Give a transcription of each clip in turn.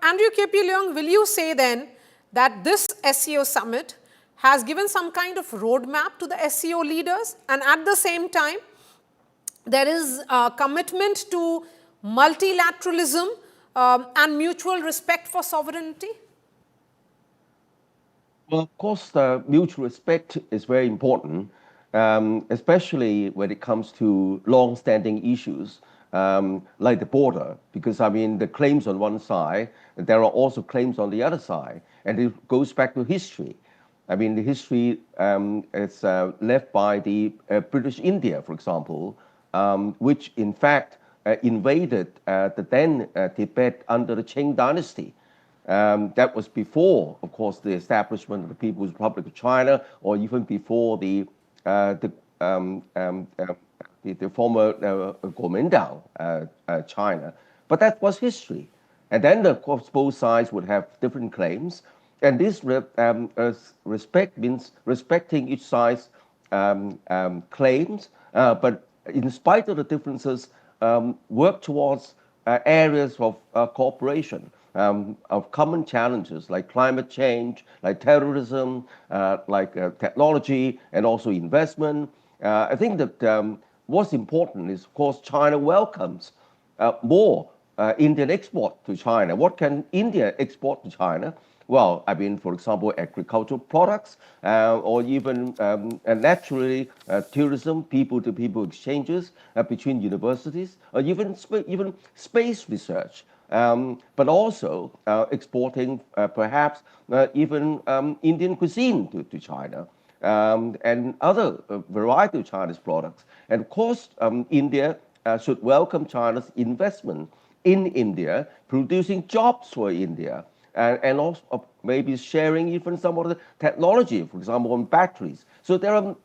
Andrew K.P. Leung, will you say then that this SCO summit has given some kind of roadmap to the SCO leaders, and at the same time, there is a commitment to multilateralism and mutual respect for sovereignty? Well, of course, mutual respect is very important, especially when it comes to long-standing issues like the border, because I mean, the claims on one side, there are also claims on the other side, and it goes back to history. I mean, the history is left by the British India, for example, which in fact invaded the then Tibet under the Qing dynasty. That was before, of course, the establishment of the People's Republic of China, or even before the former Kuomintang China. But that was history. And then, of course, both sides would have different claims. And this respect means respecting each side's claims, but in spite of the differences, work towards areas of cooperation, of common challenges like climate change, like terrorism, like technology, and also investment. I think that what's important is, of course, China welcomes more Indian export to China. What can India export to China? Well, I mean, for example, agricultural products, or even naturally tourism, people-to-people exchanges between universities, or even space research. But also exporting perhaps even Indian cuisine to China, and other variety of Chinese products. And of course, India should welcome China's investment in India, producing jobs for India, and also maybe sharing even some of the technology, for example, on batteries. So there are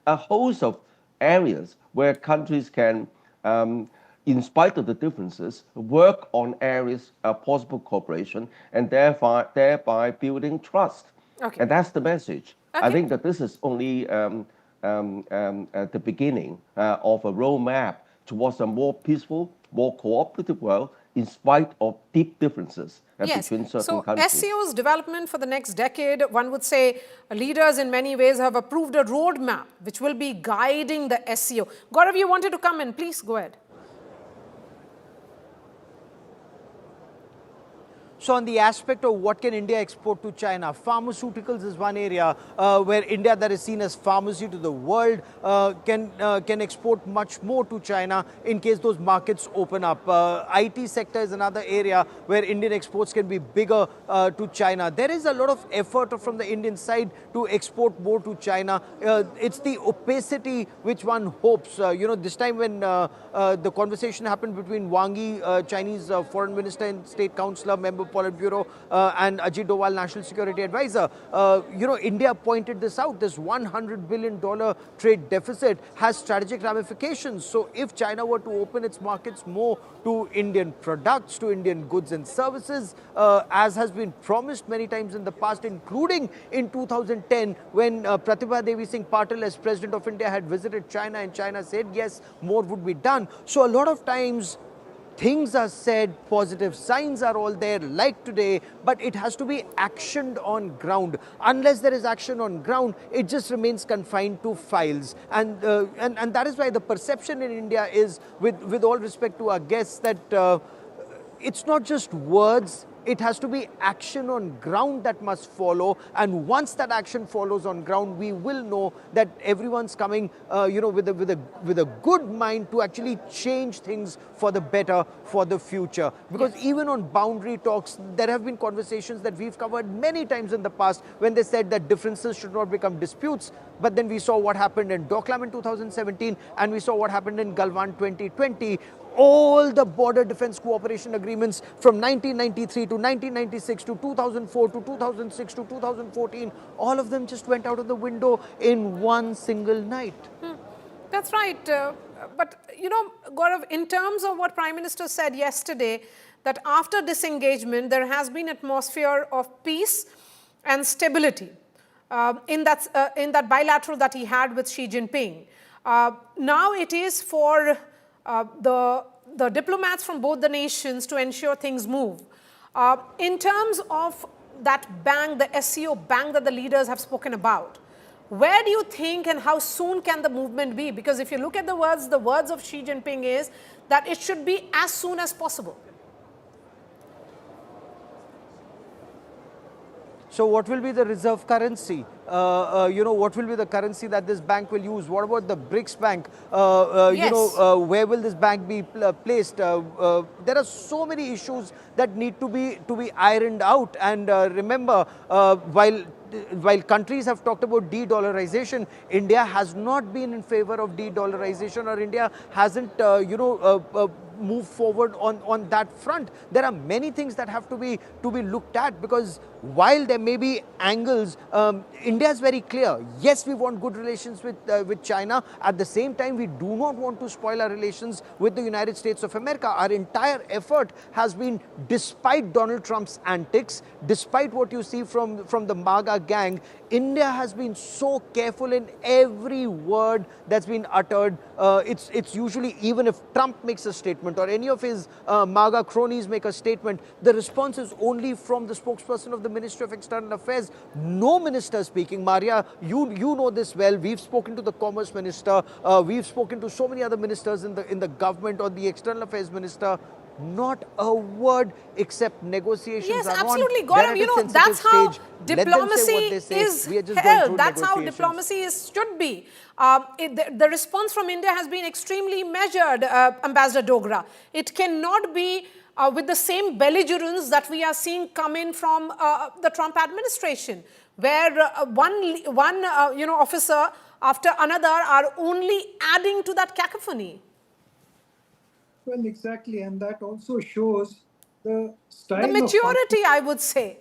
a host of areas where countries can, in spite of the differences, work on areas of possible cooperation, and thereby building trust. Okay. And that's the message. Okay. I think that this is only the beginning of a roadmap towards a more peaceful, more cooperative world, in spite of deep differences between certain countries. So SCO's development for the next decade, one would say leaders in many ways have approved a roadmap which will be guiding the SCO. Gaurav, you wanted to come in, please go ahead. So on the aspect of what can India export to China, pharmaceuticals is one area where India, that is seen as pharmacy to the world, can export much more to China in case those markets open up. IT sector is another area where Indian exports can be bigger to China. There is a lot of effort from the Indian side to export more to China. It's the opacity which one hopes. This time when the conversation happened between Wang Yi, Chinese foreign minister and state councillor, member Politburo, and Ajit Doval, National Security Advisor, India pointed this out. This $100 billion trade deficit has strategic ramifications. So if China were to open its markets more to Indian products, to Indian goods and services, as has been promised many times in the past, including in 2010 when Pratibha Devi Singh Patil, as President of India, had visited China, and China said yes, more would be done. So a lot of times things are said, positive signs are all there, like today, but it has to be actioned on ground. Unless there is action on ground, it just remains confined to files. And that is why the perception in India is, with all respect to our guests, that it's not just words. It has to be action on ground that must follow, and once that action follows on ground, we will know that everyone's coming, with a good mind to actually change things for the better, for the future. Because even on boundary talks, there have been conversations that we've covered many times in the past when they said that differences should not become disputes. But then we saw what happened in Doklam in 2017, and we saw what happened in Galwan 2020. All the border defense cooperation agreements from 1993 to 1996 to 2004 to 2006 to 2014, all of them just went out of the window in one single night. That's right. But, Gaurav, in terms of what Prime Minister said yesterday, that after disengagement, there has been an atmosphere of peace and stability in that bilateral that he had with Xi Jinping. Now it is for the diplomats from both the nations to ensure things move. In terms of that bank, the SCO bank that the leaders have spoken about, where do you think and how soon can the movement be? Because if you look at the words of Xi Jinping is that it should be as soon as possible. So what will be the reserve currency? What will be the currency that this bank will use? What about the BRICS bank? Yes. Where will this bank be placed? There are so many issues that need to be ironed out. And remember, while countries have talked about de-dollarization, India has not been in favor of de-dollarization, or India hasn't, move forward on that front. There are many things that have to be looked at, because while there may be angles, India is very clear. Yes, we want good relations with China. At the same time, we do not want to spoil our relations with the United States of America. Our entire effort has been, despite Donald Trump's antics, despite what you see from the MAGA gang, India has been so careful in every word that's been uttered. It's usually, even if Trump makes a statement or any of his MAGA cronies make a statement, the response is only from the spokesperson of the Ministry of External Affairs. No minister speaking. Maria, you know this well. We've spoken to the Commerce Minister. We've spoken to so many other ministers in the government, or the External Affairs Minister. Not a word except negotiations Yes, are absolutely, on. They're Gaurav. at You a know, sensitive that's how stage. Let them say what they diplomacy say. is We are just going through held. That's how negotiations. diplomacy should be. The response from India has been extremely measured, Ambassador Dogra. It cannot be with the same belligerence that we are seeing come in from the Trump administration, where one officer after another are only adding to that cacophony. Well, exactly, and that also shows the The style of functioning. maturity, I would say.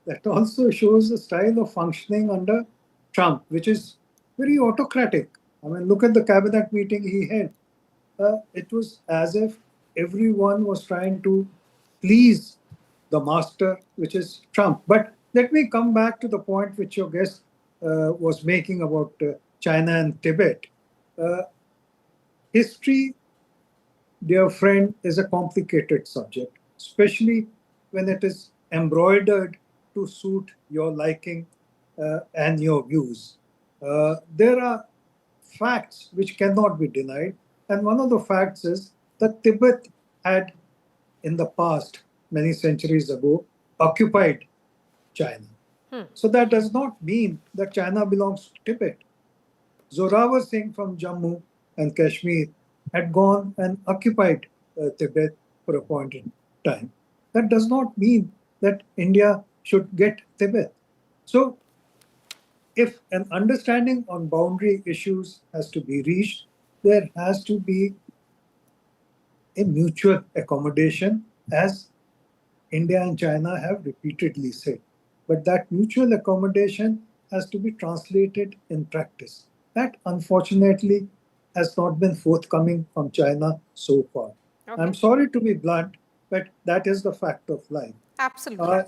That also shows the style of functioning under Trump, which is very autocratic. I mean, look at the cabinet meeting he had. It was as if everyone was trying to please the master, which is Trump. But let me come back to the point which your guest was making about China and Tibet. Uh, History, dear friend, is a complicated subject, especially when it is embroidered to suit your liking and your views. There are facts which cannot be denied, and one of the facts is that Tibet had, in the past, many centuries ago, occupied China. So that does not mean that China belongs to Tibet. Zorawar Singh from Jammu and Kashmir had gone and occupied Tibet for a point in time. That does not mean that India should get Tibet. So, if an understanding on boundary issues has to be reached, there has to be a mutual accommodation, as India and China have repeatedly said. But that mutual accommodation has to be translated in practice. That, unfortunately, has not been forthcoming from China so far. Okay. I'm sorry to be blunt, but that is the fact of life. Absolutely.